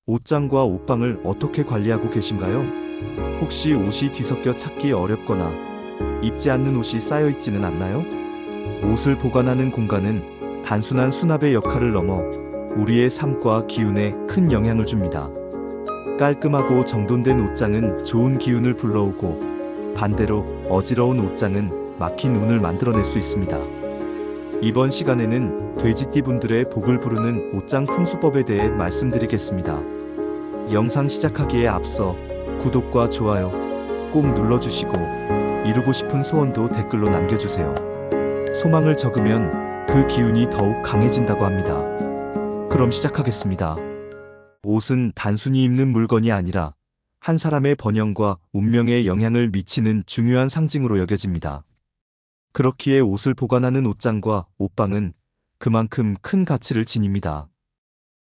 옷장과 옷방을 어떻게 관리하고 계신가요? 혹시 옷이 뒤섞여 찾기 어렵거나 입지 않는 옷이 쌓여 있지는 않나요? 옷을 보관하는 공간은 단순한 수납의 역할을 넘어 우리의 삶과 기운에 큰 영향을 줍니다. 깔끔하고 정돈된 옷장은 좋은 기운을 불러오고, 반대로 어지러운 옷장은 막힌 운을 만들어낼 수 있습니다. 이번 시간에는 돼지띠 분들의 복을 부르는 옷장 풍수법에 대해 말씀드리겠습니다. 영상 시작하기에 앞서 구독과 좋아요 꼭 눌러주시고, 이루고 싶은 소원도 댓글로 남겨주세요. 소망을 적으면 그 기운이 더욱 강해진다고 합니다. 그럼 시작하겠습니다. 옷은 단순히 입는 물건이 아니라 한 사람의 번영과 운명에 영향을 미치는 중요한 상징으로 여겨집니다. 그렇기에 옷을 보관하는 옷장과 옷방은 그만큼 큰 가치를 지닙니다.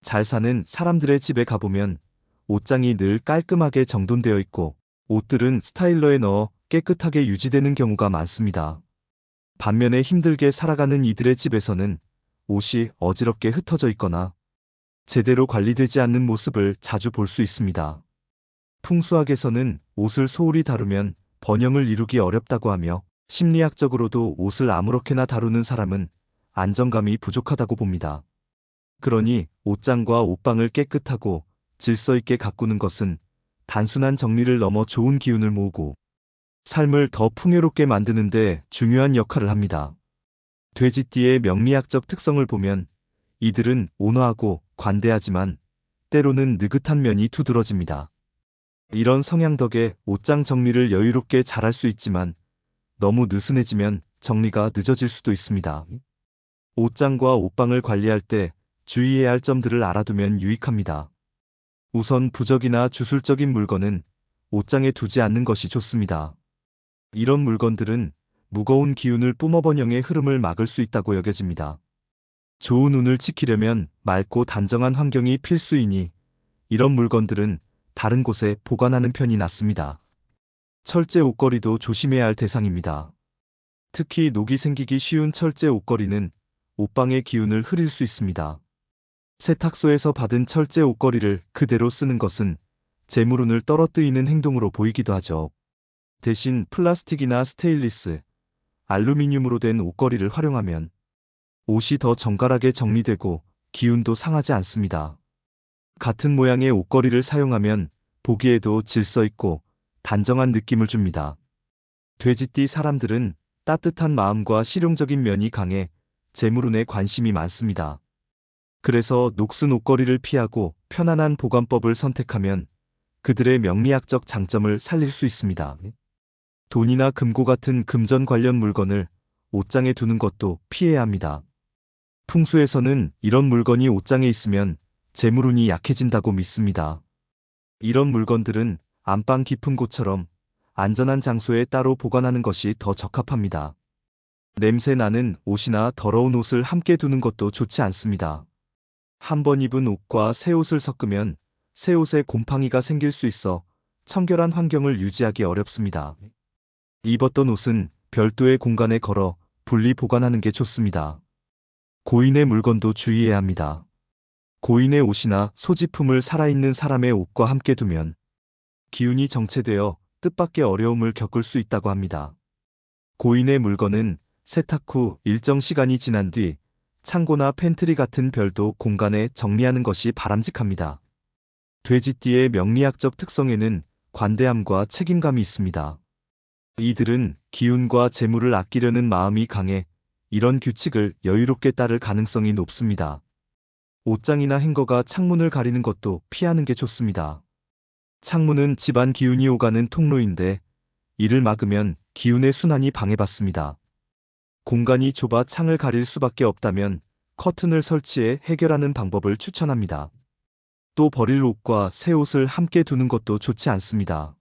잘 사는 사람들의 집에 가보면 옷장이 늘 깔끔하게 정돈되어 있고, 옷들은 스타일러에 넣어 깨끗하게 유지되는 경우가 많습니다. 반면에 힘들게 살아가는 이들의 집에서는 옷이 어지럽게 흩어져 있거나 제대로 관리되지 않는 모습을 자주 볼 수 있습니다. 풍수학에서는 옷을 소홀히 다루면 번영을 이루기 어렵다고 하며, 심리학적으로도 옷을 아무렇게나 다루는 사람은 안정감이 부족하다고 봅니다. 그러니 옷장과 옷방을 깨끗하고 질서 있게 가꾸는 것은 단순한 정리를 넘어 좋은 기운을 모으고 삶을 더 풍요롭게 만드는 데 중요한 역할을 합니다. 돼지띠의 명리학적 특성을 보면 이들은 온화하고 관대하지만 때로는 느긋한 면이 두드러집니다. 이런 성향 덕에 옷장 정리를 여유롭게 잘할 수 있지만, 너무 느슨해지면 정리가 늦어질 수도 있습니다. 옷장과 옷방을 관리할 때 주의해야 할 점들을 알아두면 유익합니다. 우선 부적이나 주술적인 물건은 옷장에 두지 않는 것이 좋습니다. 이런 물건들은 무거운 기운을 뿜어 번영의 흐름을 막을 수 있다고 여겨집니다. 좋은 운을 지키려면 맑고 단정한 환경이 필수이니 이런 물건들은 다른 곳에 보관하는 편이 낫습니다. 철제 옷걸이도 조심해야 할 대상입니다. 특히 녹이 생기기 쉬운 철제 옷걸이는 옷방의 기운을 흐릴 수 있습니다. 세탁소에서 받은 철제 옷걸이를 그대로 쓰는 것은 재물운을 떨어뜨리는 행동으로 보이기도 하죠. 대신 플라스틱이나 스테인리스, 알루미늄으로 된 옷걸이를 활용하면 옷이 더 정갈하게 정리되고 기운도 상하지 않습니다. 같은 모양의 옷걸이를 사용하면 보기에도 질서 있고 단정한 느낌을 줍니다. 돼지띠 사람들은 따뜻한 마음과 실용적인 면이 강해 재물운에 관심이 많습니다. 그래서 녹슨 옷걸이를 피하고 편안한 보관법을 선택하면 그들의 명리학적 장점을 살릴 수 있습니다. 돈이나 금고 같은 금전 관련 물건을 옷장에 두는 것도 피해야 합니다. 풍수에서는 이런 물건이 옷장에 있으면 재물운이 약해진다고 믿습니다. 이런 물건들은 안방 깊은 곳처럼 안전한 장소에 따로 보관하는 것이 더 적합합니다. 냄새 나는 옷이나 더러운 옷을 함께 두는 것도 좋지 않습니다. 한번 입은 옷과 새 옷을 섞으면 새 옷에 곰팡이가 생길 수 있어 청결한 환경을 유지하기 어렵습니다. 입었던 옷은 별도의 공간에 걸어 분리 보관하는 게 좋습니다. 고인의 물건도 주의해야 합니다. 고인의 옷이나 소지품을 살아있는 사람의 옷과 함께 두면 기운이 정체되어 뜻밖의 어려움을 겪을 수 있다고 합니다. 고인의 물건은 세탁 후 일정 시간이 지난 뒤 창고나 팬트리 같은 별도 공간에 정리하는 것이 바람직합니다. 돼지띠의 명리학적 특성에는 관대함과 책임감이 있습니다. 이들은 기운과 재물을 아끼려는 마음이 강해 이런 규칙을 여유롭게 따를 가능성이 높습니다. 옷장이나 행거가 창문을 가리는 것도 피하는 게 좋습니다. 창문은 집안 기운이 오가는 통로인데 이를 막으면 기운의 순환이 방해받습니다. 공간이 좁아 창을 가릴 수밖에 없다면 커튼을 설치해 해결하는 방법을 추천합니다. 또 버릴 옷과 새 옷을 함께 두는 것도 좋지 않습니다.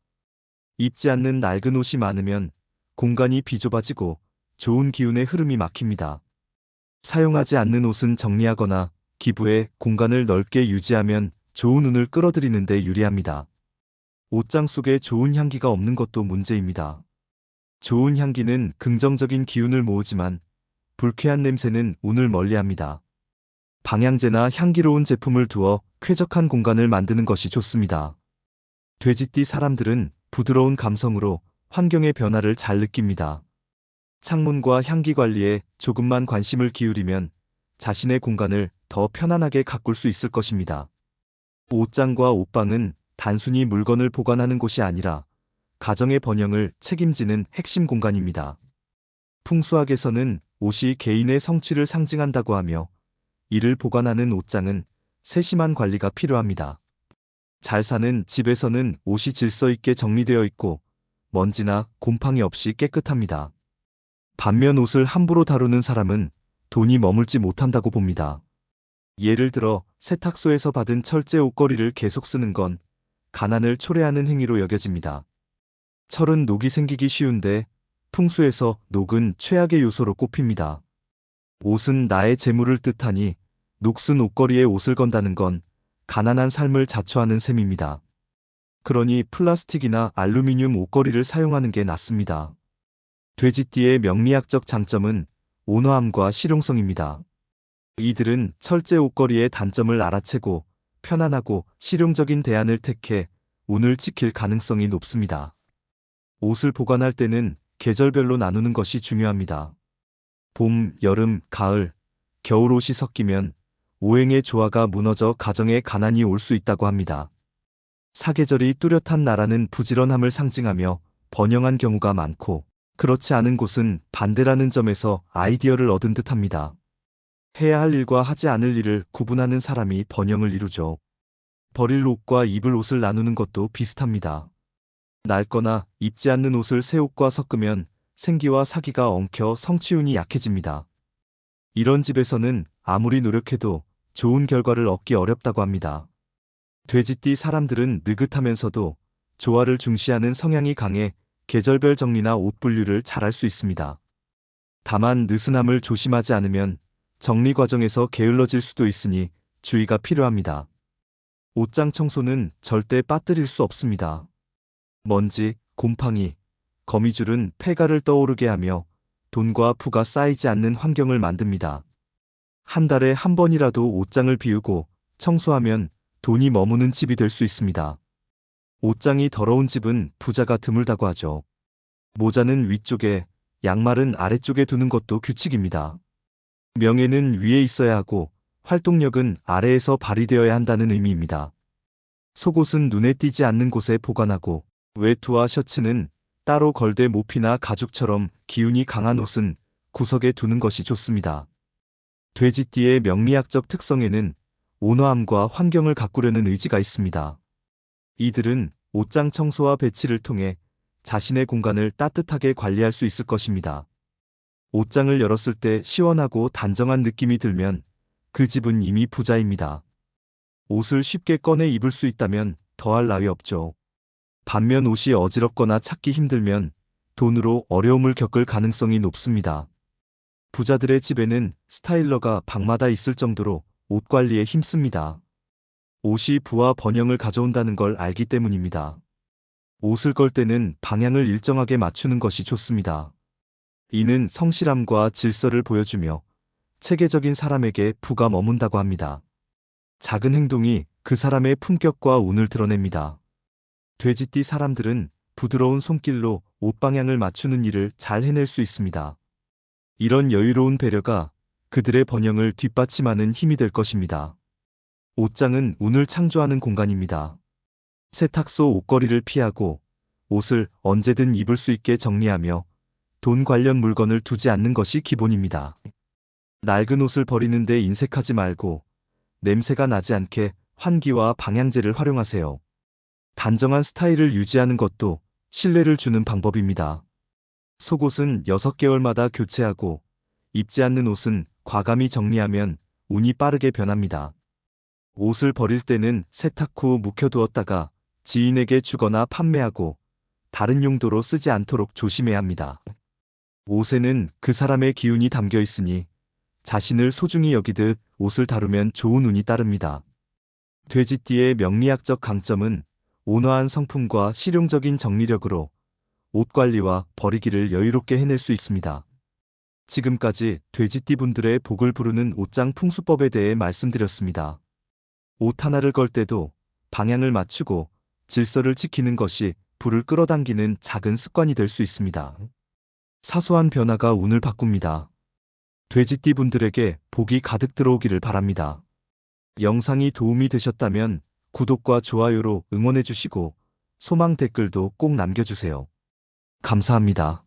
입지 않는 낡은 옷이 많으면 공간이 비좁아지고 좋은 기운의 흐름이 막힙니다. 사용하지 않는 옷은 정리하거나 기부해 공간을 넓게 유지하면 좋은 운을 끌어들이는 데 유리합니다. 옷장 속에 좋은 향기가 없는 것도 문제입니다. 좋은 향기는 긍정적인 기운을 모으지만 불쾌한 냄새는 운을 멀리합니다. 방향제나 향기로운 제품을 두어 쾌적한 공간을 만드는 것이 좋습니다. 돼지띠 사람들은 부드러운 감성으로 환경의 변화를 잘 느낍니다. 창문과 향기 관리에 조금만 관심을 기울이면 자신의 공간을 더 편안하게 가꿀 수 있을 것입니다. 옷장과 옷방은 단순히 물건을 보관하는 곳이 아니라 가정의 번영을 책임지는 핵심 공간입니다. 풍수학에서는 옷이 개인의 성취를 상징한다고 하며 이를 보관하는 옷장은 세심한 관리가 필요합니다. 잘 사는 집에서는 옷이 질서 있게 정리되어 있고 먼지나 곰팡이 없이 깨끗합니다. 반면 옷을 함부로 다루는 사람은 돈이 머물지 못한다고 봅니다. 예를 들어 세탁소에서 받은 철제 옷걸이를 계속 쓰는 건 가난을 초래하는 행위로 여겨집니다. 철은 녹이 생기기 쉬운데 풍수에서 녹은 최악의 요소로 꼽힙니다. 옷은 나의 재물을 뜻하니 녹슨 옷걸이에 옷을 건다는 건 가난한 삶을 자초하는 셈입니다. 그러니 플라스틱이나 알루미늄 옷걸이를 사용하는 게 낫습니다. 돼지띠의 명리학적 장점은 온화함과 실용성입니다. 이들은 철제 옷걸이의 단점을 알아채고 편안하고 실용적인 대안을 택해 운을 지킬 가능성이 높습니다. 옷을 보관할 때는 계절별로 나누는 것이 중요합니다. 봄, 여름, 가을, 겨울 옷이 섞이면 오행의 조화가 무너져 가정에 가난이 올 수 있다고 합니다. 사계절이 뚜렷한 나라는 부지런함을 상징하며 번영한 경우가 많고 그렇지 않은 곳은 반대라는 점에서 아이디어를 얻은 듯합니다. 해야 할 일과 하지 않을 일을 구분하는 사람이 번영을 이루죠. 버릴 옷과 입을 옷을 나누는 것도 비슷합니다. 낡거나 입지 않는 옷을 새 옷과 섞으면 생기와 사기가 엉켜 성취운이 약해집니다. 이런 집에서는 아무리 노력해도 좋은 결과를 얻기 어렵다고 합니다. 돼지띠 사람들은 느긋하면서도 조화를 중시하는 성향이 강해 계절별 정리나 옷 분류를 잘할 수 있습니다. 다만 느슨함을 조심하지 않으면 정리 과정에서 게을러질 수도 있으니 주의가 필요합니다. 옷장 청소는 절대 빠뜨릴 수 없습니다. 먼지, 곰팡이, 거미줄은 폐가를 떠오르게 하며 돈과 부가 쌓이지 않는 환경을 만듭니다. 한 달에 한 번이라도 옷장을 비우고 청소하면 돈이 머무는 집이 될 수 있습니다. 옷장이 더러운 집은 부자가 드물다고 하죠. 모자는 위쪽에, 양말은 아래쪽에 두는 것도 규칙입니다. 명예는 위에 있어야 하고 활동력은 아래에서 발휘되어야 한다는 의미입니다. 속옷은 눈에 띄지 않는 곳에 보관하고 외투와 셔츠는 따로 걸대 모피나 가죽처럼 기운이 강한 옷은 구석에 두는 것이 좋습니다. 돼지띠의 명리학적 특성에는 온화함과 환경을 가꾸려는 의지가 있습니다. 이들은 옷장 청소와 배치를 통해 자신의 공간을 따뜻하게 관리할 수 있을 것입니다. 옷장을 열었을 때 시원하고 단정한 느낌이 들면 그 집은 이미 부자입니다. 옷을 쉽게 꺼내 입을 수 있다면 더할 나위 없죠. 반면 옷이 어지럽거나 찾기 힘들면 돈으로 어려움을 겪을 가능성이 높습니다. 부자들의 집에는 스타일러가 방마다 있을 정도로 옷 관리에 힘씁니다. 옷이 부와 번영을 가져온다는 걸 알기 때문입니다. 옷을 걸 때는 방향을 일정하게 맞추는 것이 좋습니다. 이는 성실함과 질서를 보여주며 체계적인 사람에게 부가 머문다고 합니다. 작은 행동이 그 사람의 품격과 운을 드러냅니다. 돼지띠 사람들은 부드러운 손길로 옷 방향을 맞추는 일을 잘 해낼 수 있습니다. 이런 여유로운 배려가 그들의 번영을 뒷받침하는 힘이 될 것입니다. 옷장은 운을 창조하는 공간입니다. 세탁소 옷걸이를 피하고 옷을 언제든 입을 수 있게 정리하며 돈 관련 물건을 두지 않는 것이 기본입니다. 낡은 옷을 버리는데 인색하지 말고 냄새가 나지 않게 환기와 방향제를 활용하세요. 단정한 스타일을 유지하는 것도 신뢰를 주는 방법입니다. 속옷은 6개월마다 교체하고 입지 않는 옷은 과감히 정리하면 운이 빠르게 변합니다. 옷을 버릴 때는 세탁 후 묵혀두었다가 지인에게 주거나 판매하고 다른 용도로 쓰지 않도록 조심해야 합니다. 옷에는 그 사람의 기운이 담겨 있으니 자신을 소중히 여기듯 옷을 다루면 좋은 운이 따릅니다. 돼지띠의 명리학적 강점은 온화한 성품과 실용적인 정리력으로 옷 관리와 버리기를 여유롭게 해낼 수 있습니다. 지금까지 돼지띠 분들의 복을 부르는 옷장 풍수법에 대해 말씀드렸습니다. 옷 하나를 걸 때도 방향을 맞추고 질서를 지키는 것이 불을 끌어당기는 작은 습관이 될 수 있습니다. 사소한 변화가 운을 바꿉니다. 돼지띠 분들에게 복이 가득 들어오기를 바랍니다. 영상이 도움이 되셨다면 구독과 좋아요로 응원해 주시고 소망 댓글도 꼭 남겨주세요. 감사합니다.